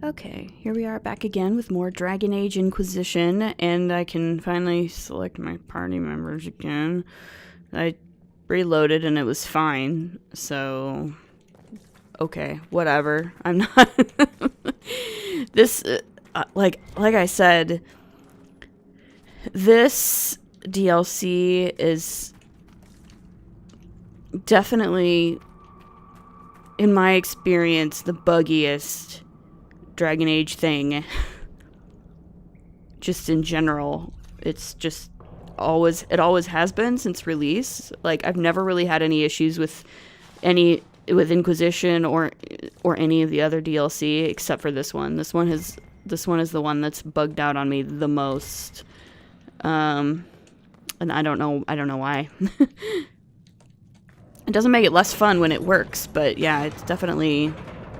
Okay, here we are back again with more Dragon Age Inquisition, and I can finally select my party members again. I reloaded and it was fine, so... Okay, whatever. I'm not... This, like I said, this DLC is definitely, in my experience, the buggiest Dragon Age thing. Just in general, it's just it always has been since release. Like, I've never really had any issues with Inquisition or any of the other DLC except for this one. This one is the one that's bugged out on me the most. And I don't know why. It doesn't make it less fun when it works, but yeah, it's definitely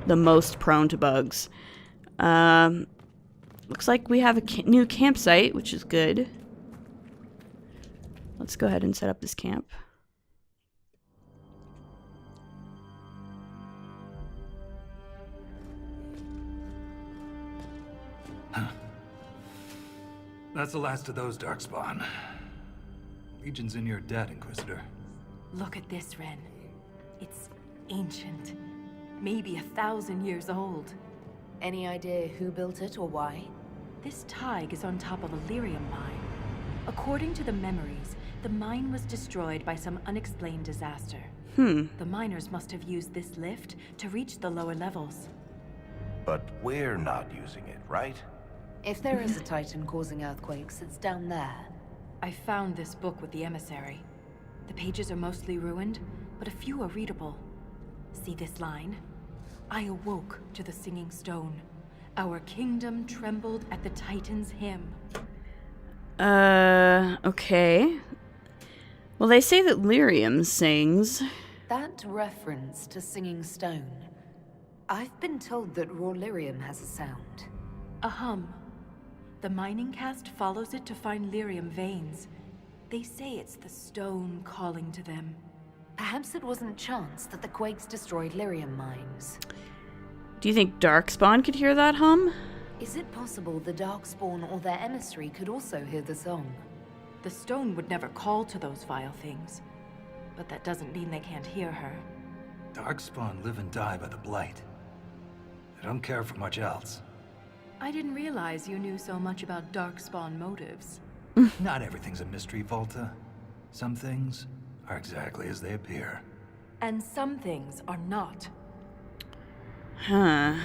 the most prone to bugs. Looks like we have a new campsite, which is good. Let's go ahead and set up this camp. That's the last of those, Darkspawn. Legion's in your debt, Inquisitor. Look at this, Ren. It's ancient. Maybe 1,000 years old. Any idea who built it or why? This Tig is on top of a lyrium mine. According to the memories, the mine was destroyed by some unexplained disaster. The miners must have used this lift to reach the lower levels. But we're not using it, right? If there is a Titan causing earthquakes, it's down there. I found this book with the emissary. The pages are mostly ruined, but a few are readable. See this line? I awoke to the singing stone. Our kingdom trembled at the Titan's hymn. Okay. Well, they say that lyrium sings. That reference to singing stone. I've been told that raw lyrium has a sound. A hum. The mining cast follows it to find lyrium veins. They say it's the stone calling to them. Perhaps it wasn't chance that the quakes destroyed lyrium mines. Do you think Darkspawn could hear that hum? Is it possible the Darkspawn or their emissary could also hear the song? The stone would never call to those vile things. But that doesn't mean they can't hear her. Darkspawn live and die by the Blight. They don't care for much else. I didn't realize you knew so much about Darkspawn motives. Not everything's a mystery, Volta. Some things are exactly as they appear. And some things are not. Huh.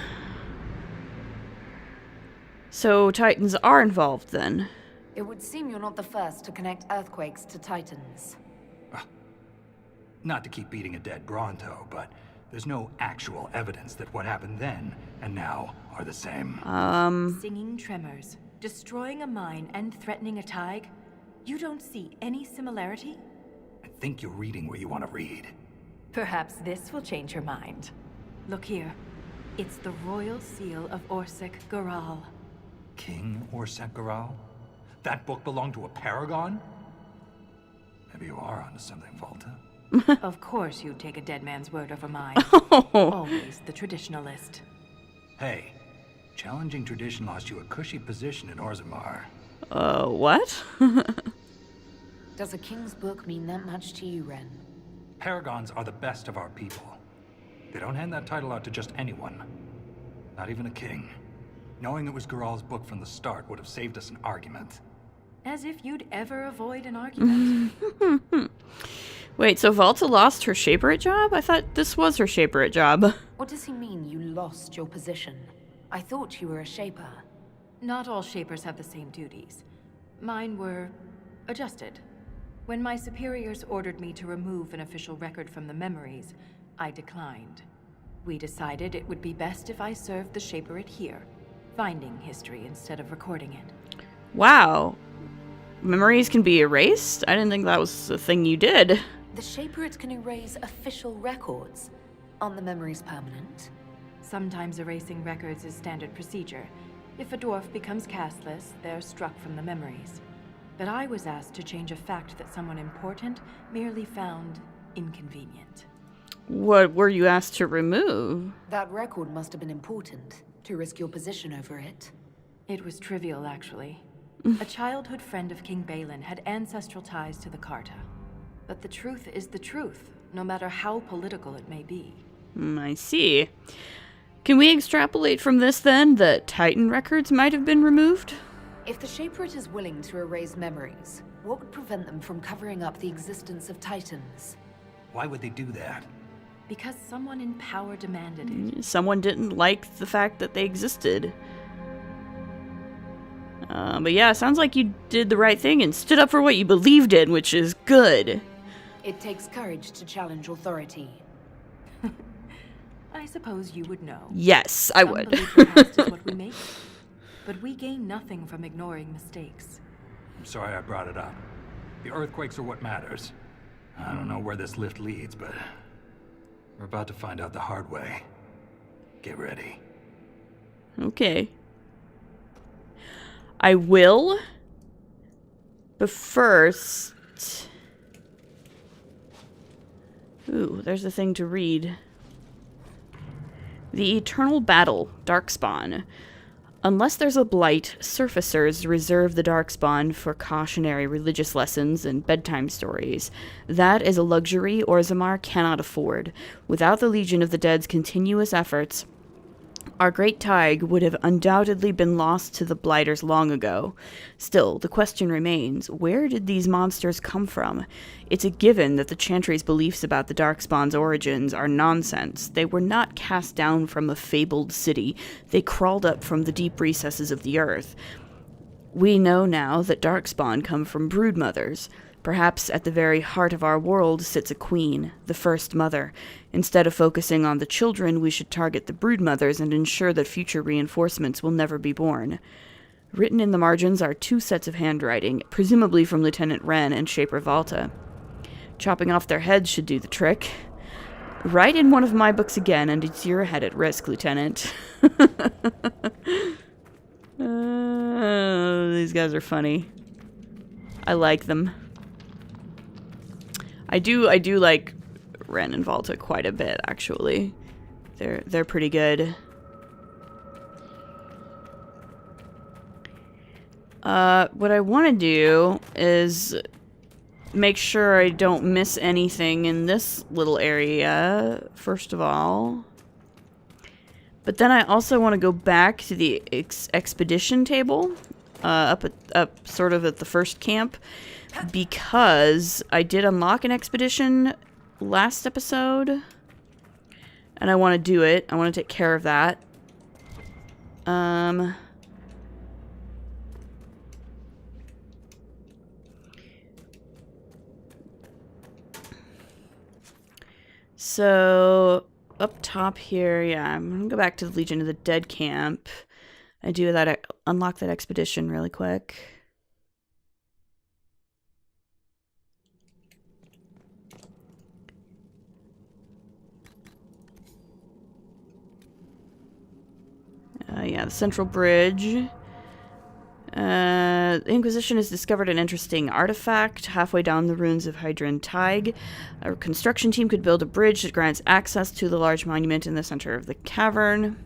So Titans are involved then? It would seem you're not the first to connect earthquakes to Titans. Not to keep beating a dead Bronto, but there's no actual evidence that what happened then and now are the same. Singing tremors, destroying a mine, and threatening a Tig? You don't see any similarity? I think you're reading where you want to read. Perhaps this will change your mind. Look here. It's the royal seal of Orsec Garal. King Orsec Garal? That book belonged to a paragon? Maybe you are onto something, Volta. Of course you'd take a dead man's word over mine. Oh. Always the traditionalist. Hey, challenging tradition lost you a cushy position in Orzammar. What? Does a king's book mean that much to you, Ren? Paragons are the best of our people. They don't hand that title out to just anyone. Not even a king. Knowing it was Garal's book from the start would have saved us an argument. As if you'd ever avoid an argument. Wait, so Volta lost her Shaperate job? I thought this was her Shaperate job. What does he mean you lost your position? I thought you were a shaper. Not all Shapers have the same duties. Mine were adjusted. When my superiors ordered me to remove an official record from the memories, I declined. We decided it would be best if I served the Shaperate here, finding history instead of recording it. Wow. Memories can be erased? I didn't think that was a thing you did. The Shaperate can erase official records. Aren't the memories permanent? Sometimes erasing records is standard procedure. If a dwarf becomes castless, they're struck from the memories. But I was asked to change a fact that someone important merely found inconvenient. What were you asked to remove? That record must have been important, to risk your position over it. It was trivial, actually. A childhood friend of King Balin had ancestral ties to the Carta. But the truth is the truth, no matter how political it may be. I see. Can we extrapolate from this, then, that Titan records might have been removed? If the Shaperit is willing to erase memories, what would prevent them from covering up the existence of Titans? Why would they do that? Because someone in power demanded it. Someone didn't like the fact that they existed. But yeah, sounds like you did the right thing and stood up for what you believed in, which is good. It takes courage to challenge authority. I suppose you would know. Yes, I would. Some believe the past is what we make it. But we gain nothing from ignoring mistakes. I'm sorry I brought it up. The earthquakes are what matters. I don't know where this lift leads, but we're about to find out the hard way. Get ready. Okay. I will. But first... Ooh, there's a thing to read. The Eternal Battle, Darkspawn. Unless there's a blight, surfacers reserve the Darkspawn for cautionary religious lessons and bedtime stories. That is a luxury Orzammar cannot afford. Without the Legion of the Dead's continuous efforts, our great Tig would have undoubtedly been lost to the Blighters long ago. Still, the question remains, where did these monsters come from? It's a given that the Chantry's beliefs about the Darkspawn's origins are nonsense. They were not cast down from a fabled city. They crawled up from the deep recesses of the earth. We know now that Darkspawn come from broodmothers. Perhaps at the very heart of our world sits a queen, the First Mother. Instead of focusing on the children, we should target the broodmothers and ensure that future reinforcements will never be born. Written in the margins are 2 sets of handwriting, presumably from Lieutenant Wren and Shaper Valta. Chopping off their heads should do the trick. Write in one of my books again, and it's your head at risk, Lieutenant. These guys are funny. I like them. I do like Wren and Valta quite a bit, actually. They're pretty good. What I want to do is make sure I don't miss anything in this little area, first of all. But then I also want to go back to the expedition table, up sort of at the first camp, because I did unlock an expedition last episode, and I want to do it. I want to take care of that. So, up top here, yeah, I'm gonna go back to the Legion of the Dead camp. I do that, unlock that expedition really quick. Yeah, the central bridge. The Inquisition has discovered an interesting artifact halfway down the ruins of Hydron Tig. A construction team could build a bridge that grants access to the large monument in the center of the cavern.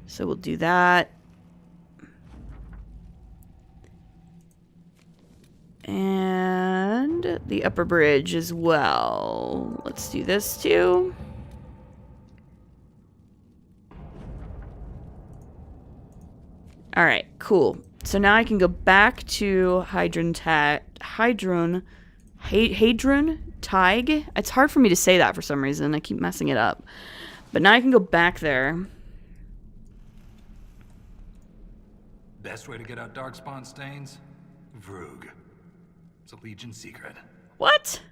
So we'll do that. And the upper bridge as well. Let's do this too. Alright, cool. So now I can go back to Hadron Tig. It's hard for me to say that for some reason. I keep messing it up. But now I can go back there. Best way to get out Darkspawn stains? Vroog. It's a Legion secret. What?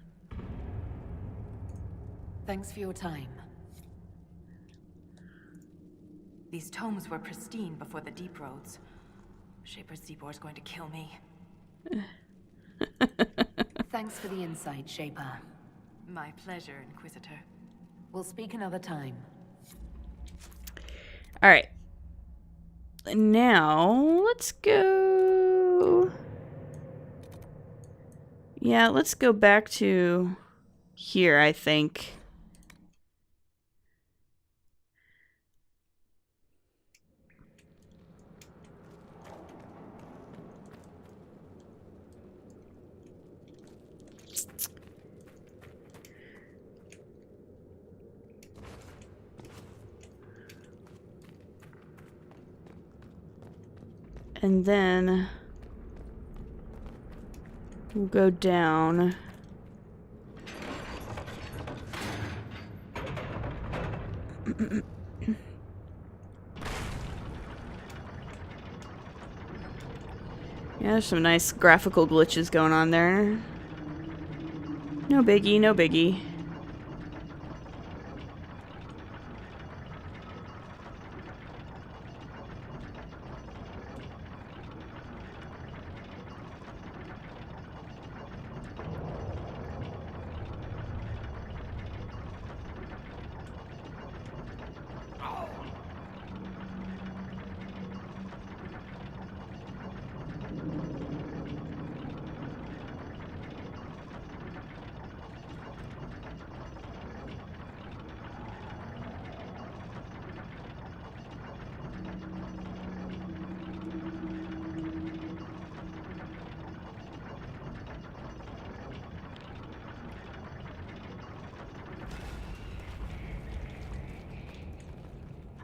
Thanks for your time. These tomes were pristine before the deep roads. Shaper Zeebor's going to kill me. Thanks for the insight, Shaper. My pleasure, Inquisitor. We'll speak another time. Alright. Now, let's go... Yeah, let's go back to here, I think. And then we'll go down. Yeah, there's some nice graphical glitches going on there. No biggie, no biggie.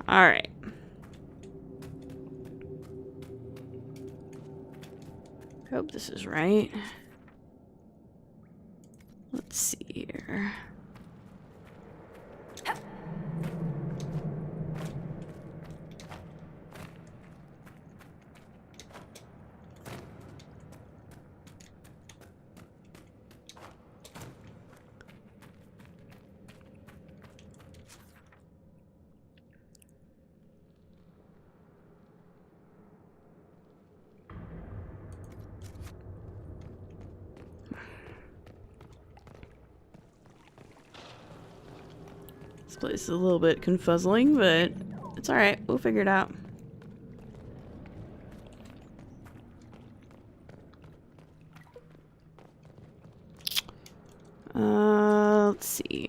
Alright. Hope this is right. Let's see here. This place is a little bit confuzzling, but it's alright. We'll figure it out. Let's see.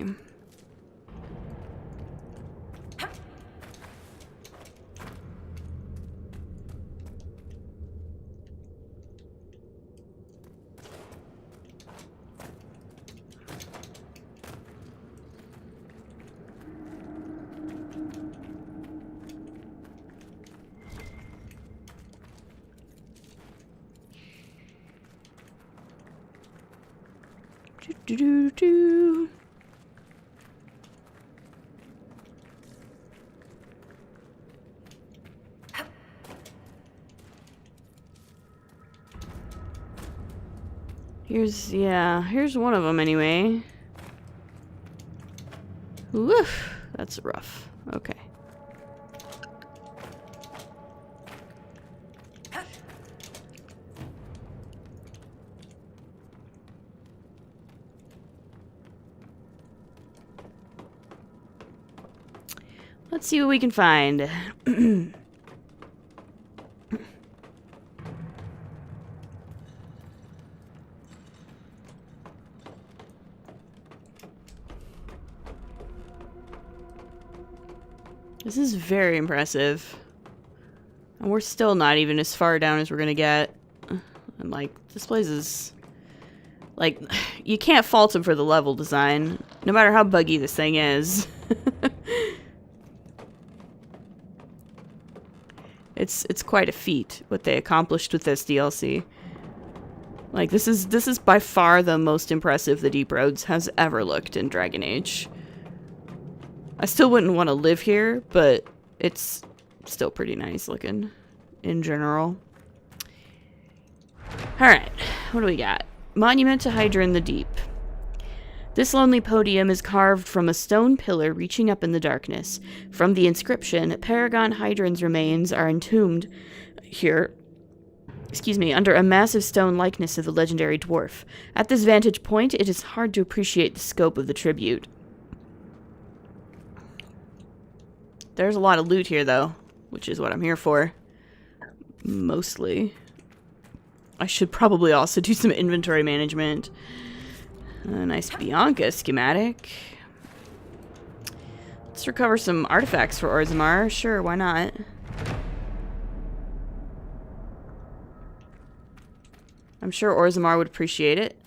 Do. Here's one of them anyway. Woof, that's rough. Okay. Let's see what we can find. This is very impressive. And we're still not even as far down as we're gonna get. And like, this place is... like, you can't fault him for the level design, no matter how buggy this thing is. It's quite a feat what they accomplished with this DLC. Like, this is by far the most impressive the Deep Roads has ever looked in Dragon Age. I still wouldn't want to live here, but it's still pretty nice looking in general. Alright, what do we got? Monument to Hydra in the Deep. This lonely podium is carved from a stone pillar reaching up in the darkness. From the inscription, Paragon Hydran's remains are entombed here, under a massive stone likeness of the legendary dwarf. At this vantage point, it is hard to appreciate the scope of the tribute. There's a lot of loot here, though, which is what I'm here for. Mostly. I should probably also do some inventory management. A nice Bianca schematic. Let's recover some artifacts for Orzammar. Sure, why not? I'm sure Orzammar would appreciate it.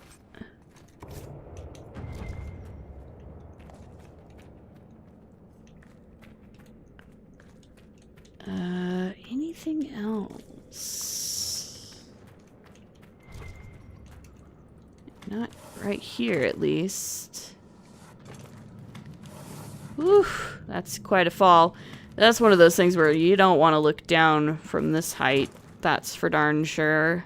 Anything else? Not right here, at least. Whew, that's quite a fall. That's one of those things where you don't want to look down from this height. That's for darn sure.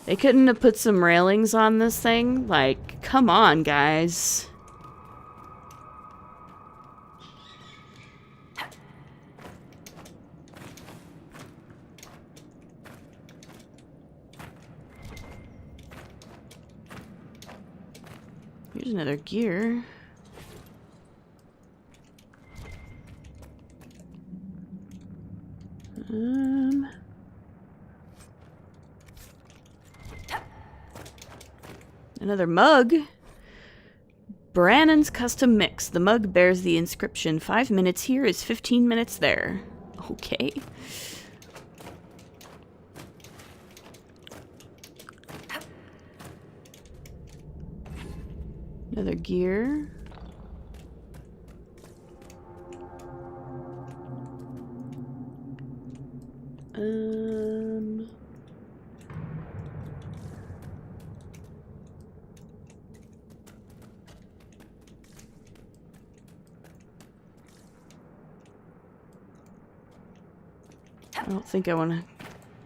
They couldn't have put some railings on this thing? Like, come on, guys. Here's another gear. Another mug. Brannan's custom mix. The mug bears the inscription 5 minutes here is 15 minutes there. Okay. Another gear. I don't think I want to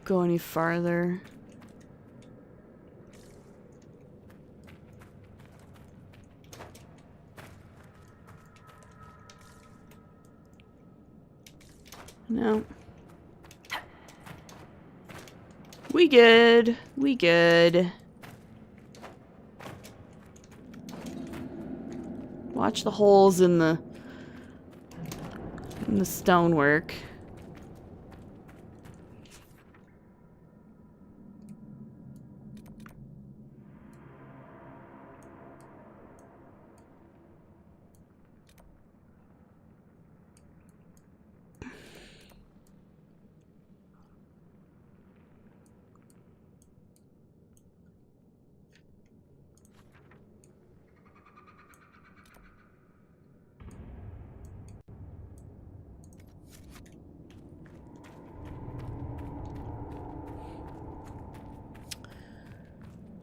go any farther. No. We good. We good. Watch the holes in the stonework.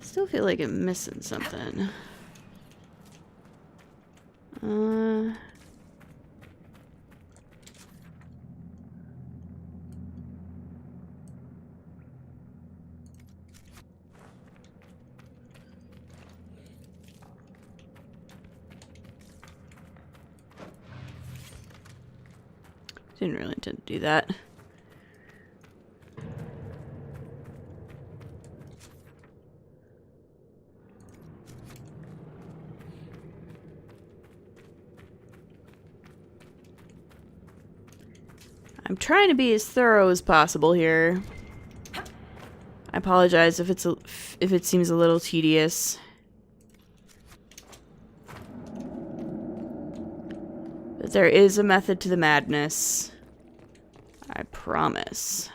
Still feel like I'm missing something. Didn't really intend to do that. I'm trying to be as thorough as possible here. I apologize if it seems a little tedious. But there is a method to the madness. I promise.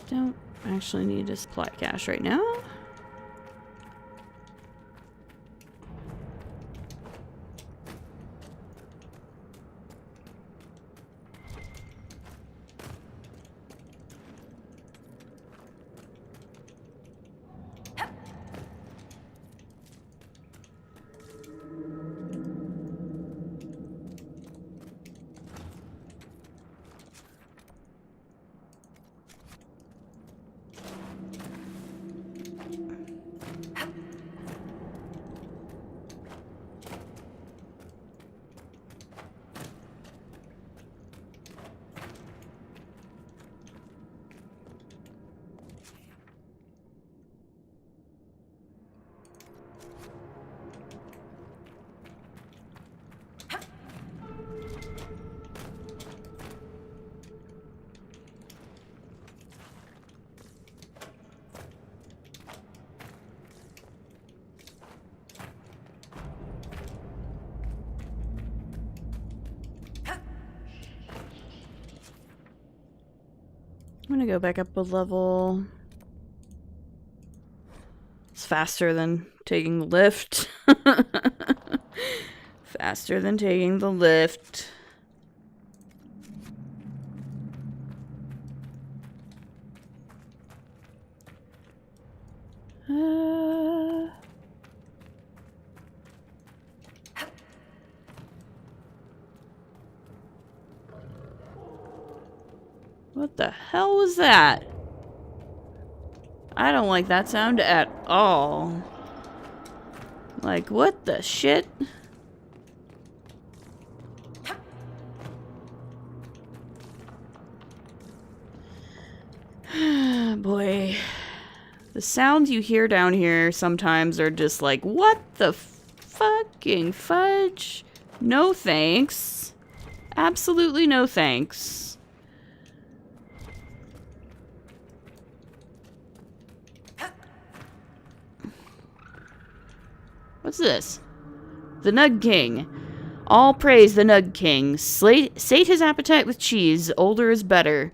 Don't actually need to supply cash right now. I'm gonna go back up a level. It's faster than taking the lift. Faster than taking the lift. What the hell was that? I don't like that sound at all. Like, what the shit? Boy. The sounds you hear down here sometimes are just like, what the fucking fudge? No thanks. Absolutely no thanks. What's this? The Nug King. All praise the Nug King. Sate his appetite with cheese. Older is better.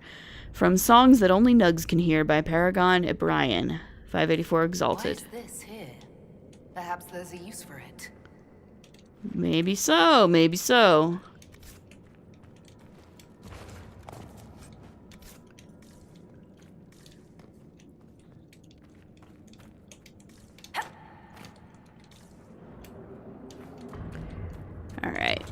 From Songs That Only Nugs Can Hear by Paragon O'Brien. 584 Exalted. Why is this here? Perhaps there's a use for it. Maybe so, maybe so. All right.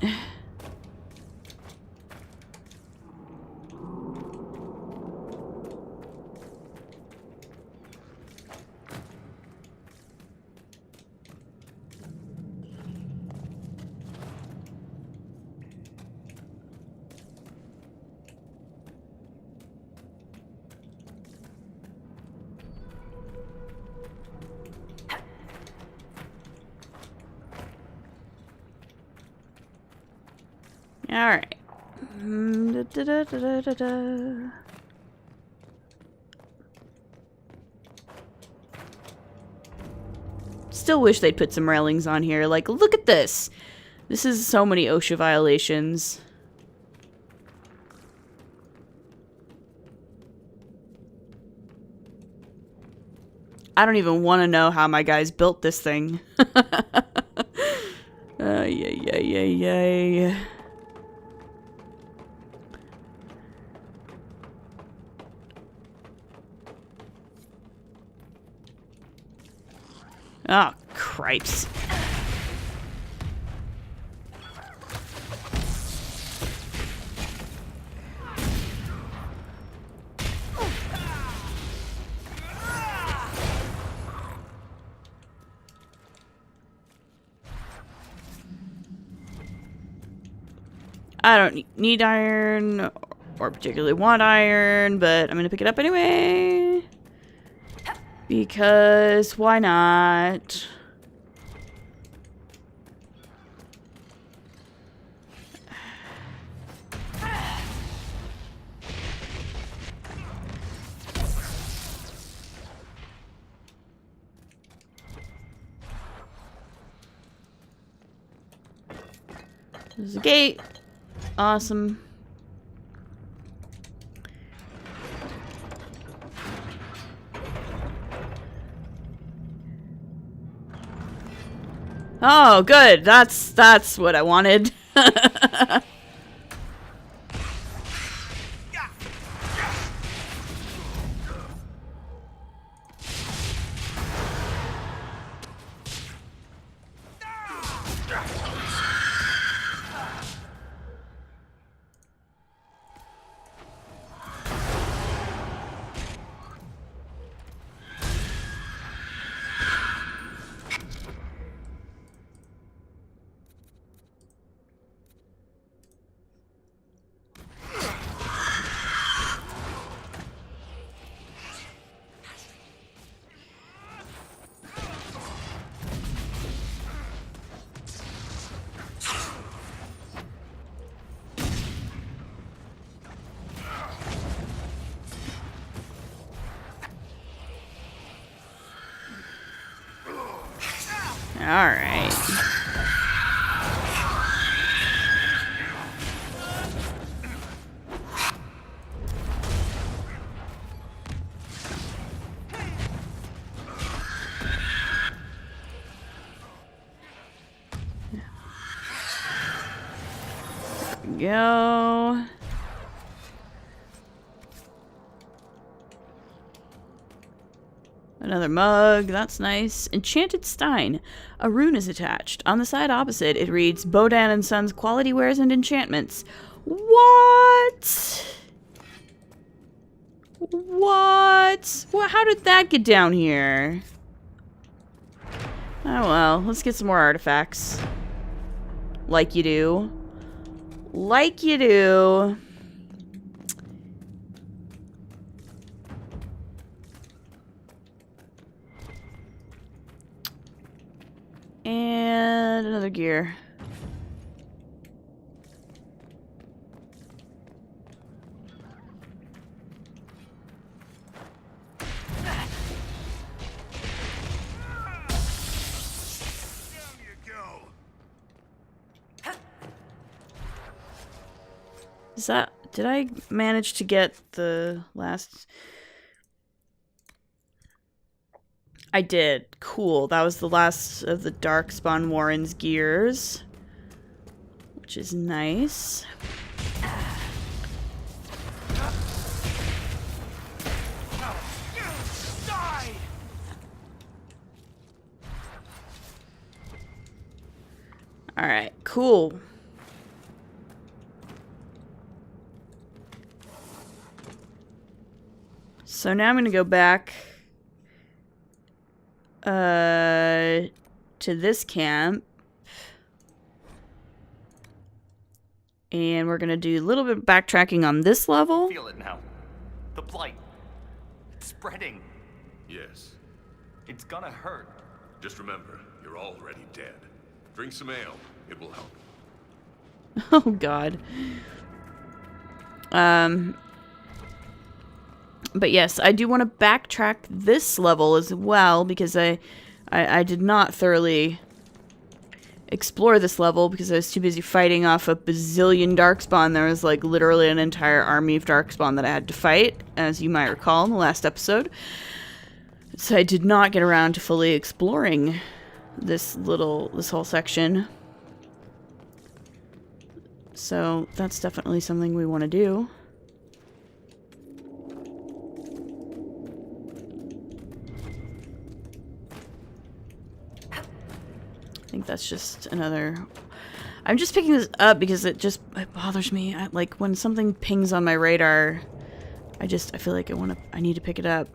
All right. Still wish they'd put some railings on here. Like, look at this. This is so many OSHA violations. I don't even want to know how my guys built this thing. Yay. Oh, cripes. I don't need iron, or particularly want iron, but I'm gonna pick it up anyway. Because why not? There's a gate. Awesome. Oh, good. That's what I wanted. All right. go. Another mug, that's nice. Enchanted Stein. A rune is attached. On the side opposite, it reads, Bodan and Sons Quality Wares and Enchantments. What? What? Well, how did that get down here? Oh well, let's get some more artifacts. Like you do. Like you do. And another gear. Is that... Did I manage to get the last... I did. Cool. That was the last of the Darkspawn Warren's gears. Which is nice. Alright, cool. So now I'm going to go back to this camp. And we're going to do a little bit of backtracking on this level. Feel it now. The blight. It's spreading. Yes. It's gonna hurt. Just remember, you're already dead. Drink some ale. It will help. Oh, God. But yes, I do want to backtrack this level as well, because I did not thoroughly explore this level because I was too busy fighting off a bazillion Darkspawn. There was like literally an entire army of Darkspawn that I had to fight, as you might recall in the last episode. So I did not get around to fully exploring this whole section. So that's definitely something we want to do. I think that's just another... I'm just picking this up because it bothers me. Like when something pings on my radar, I feel like I need to pick it up.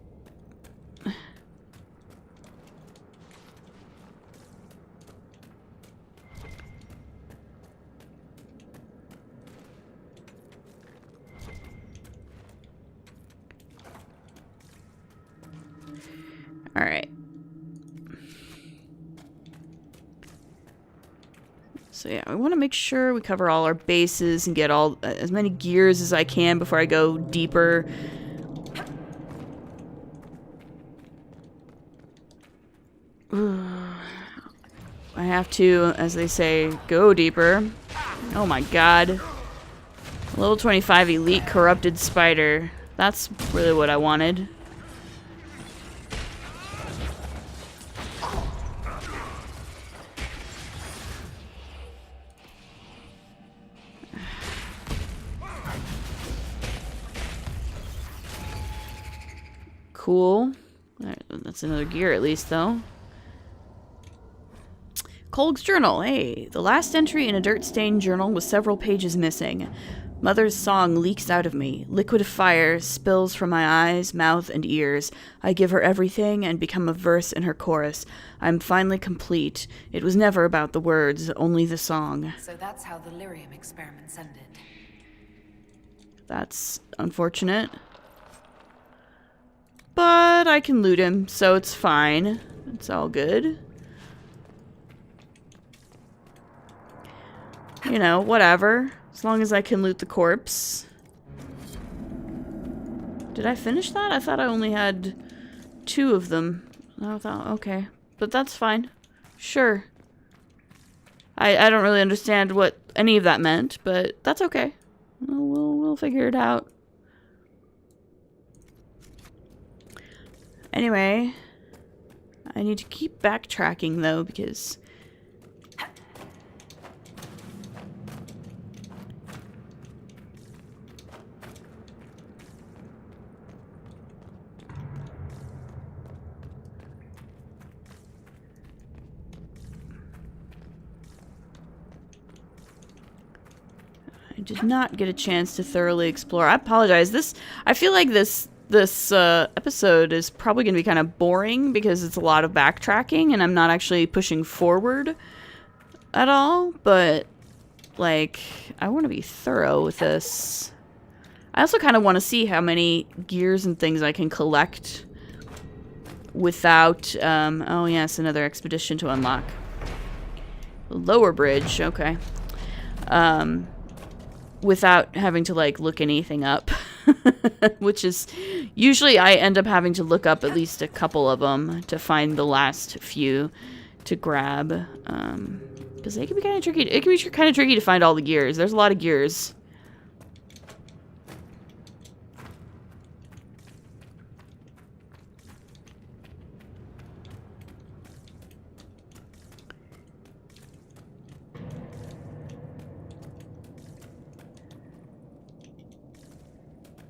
All right. So yeah, I want to make sure we cover all our bases and get as many gears as I can before I go deeper. I have to, as they say, go deeper. Oh my god. Level 25 Elite Corrupted Spider. That's really what I wanted. Cool. Alright, that's another gear at least, though. Kolg's journal. Hey, the last entry in a dirt-stained journal with several pages missing. Mother's song leaks out of me. Liquid fire spills from my eyes, mouth, and ears. I give her everything and become a verse in her chorus. I'm finally complete. It was never about the words, only the song. So that's how the lyrium experiments ended. That's unfortunate. But I can loot him, so it's fine. It's all good. You know, whatever. As long as I can loot the corpse. Did I finish that? I thought I only had 2 of them. I thought, okay. But that's fine. Sure. I don't really understand what any of that meant, but that's okay. We'll figure it out. Anyway, I need to keep backtracking though, because I did not get a chance to thoroughly explore. I apologize. I feel like this episode is probably going to be kind of boring because it's a lot of backtracking and I'm not actually pushing forward at all, but like I want to be thorough with this. I also kind of want to see how many gears and things I can collect without oh yes, another expedition to unlock. Lower bridge, okay. Without having to like look anything up. Which is usually I end up having to look up at least a couple of them to find the last few to grab, because they can be kind of tricky. It can be kind of tricky to find all the gears. There's a lot of gears.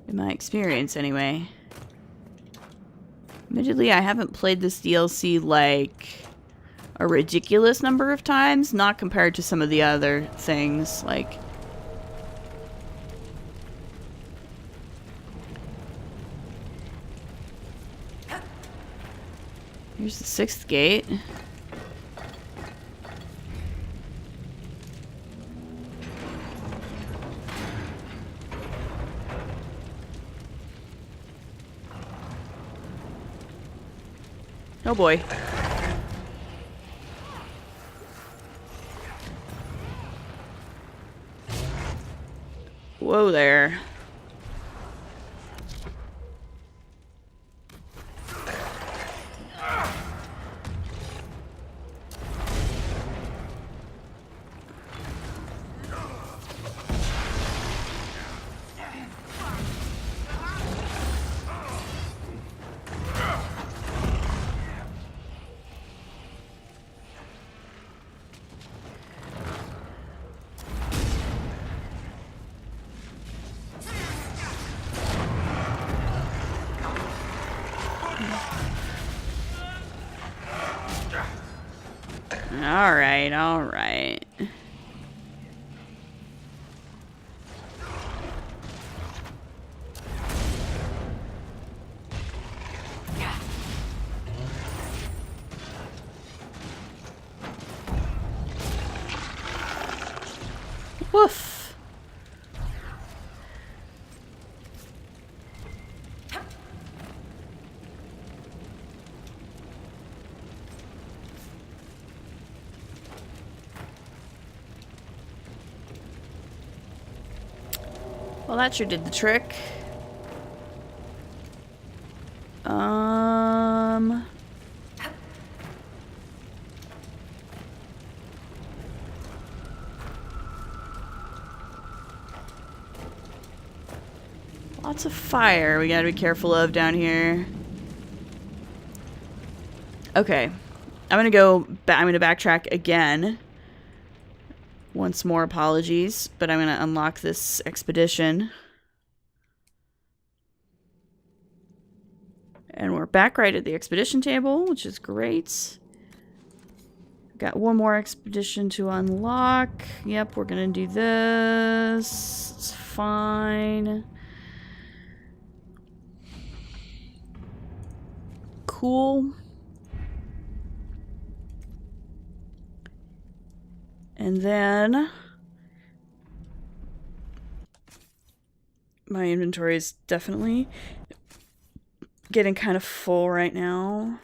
In my experience, anyway. Admittedly, I haven't played this DLC, like, a ridiculous number of times, not compared to some of the other things, like... Here's the 6th gate. Oh boy. Whoa there. Alright, alright. Woof. Well, that sure did the trick. Lots of fire we gotta be careful of down here. Okay. I'm gonna backtrack again. Once more, apologies, but I'm gonna unlock this expedition. And we're back right at the expedition table, which is great. Got one more expedition to unlock. Yep, we're gonna do this. It's fine. Cool. And then my inventory is definitely getting kind of full right now.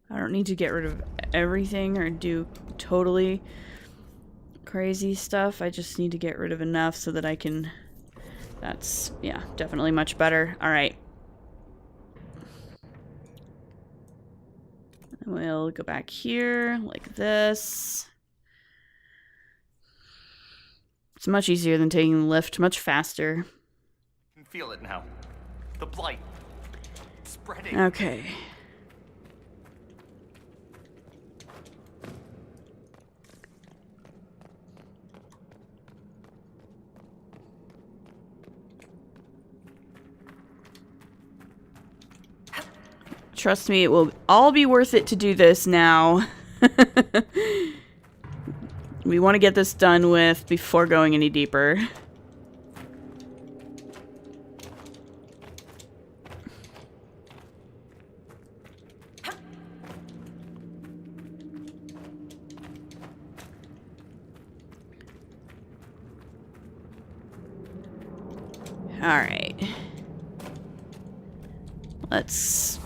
I don't need to get rid of everything or do totally crazy stuff. I just need to get rid of enough so that I can... That's, yeah, definitely much better. Alright. We'll go back here, like this. It's much easier than taking the lift, much faster. I can feel it now. The blight. It's spreading. Okay. Trust me, it will all be worth it to do this now. We want to get this done with before going any deeper. Alright. Let's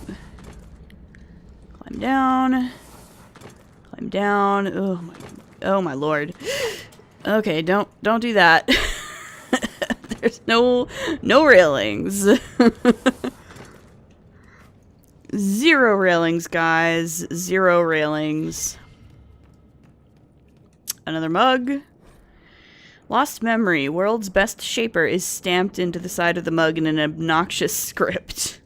climb down. Climb down. Oh my lord. Okay, don't do that. There's no railings. Zero railings, guys. Zero railings. Another mug. Lost memory. World's best shaper is stamped into the side of the mug in an obnoxious script.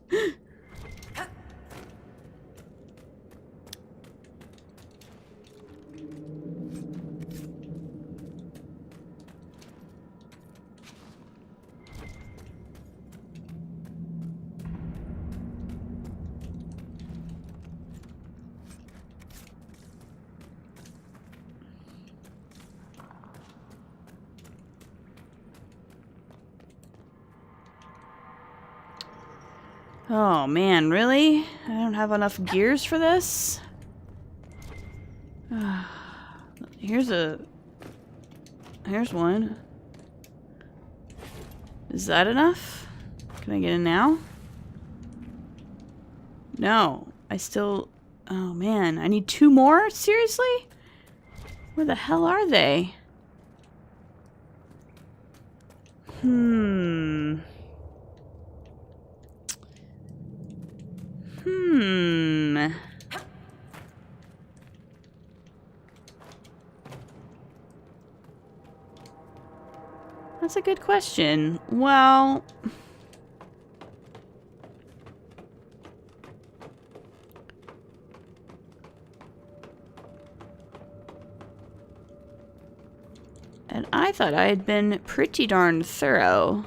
Oh man, really? I don't have enough gears for this? Here's one. Is that enough? Can I get in now? No. I still... Oh man, I need 2 more? Seriously? Where the hell are they? That's a good question. Well... And I thought I had been pretty darn thorough.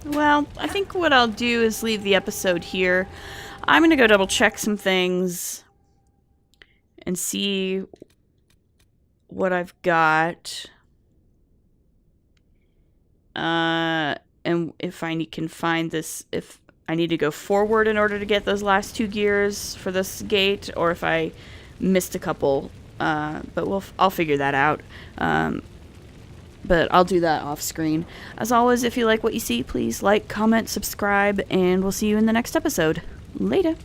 Well, I think what I'll do is leave the episode here. I'm going to go double check some things and see what I've got. And if I can find this, if I need to go forward in order to get those last 2 gears for this gate, or if I missed a couple. But I'll figure that out. But I'll do that off screen. As always, if you like what you see, please like, comment, subscribe, and we'll see you in the next episode. Later.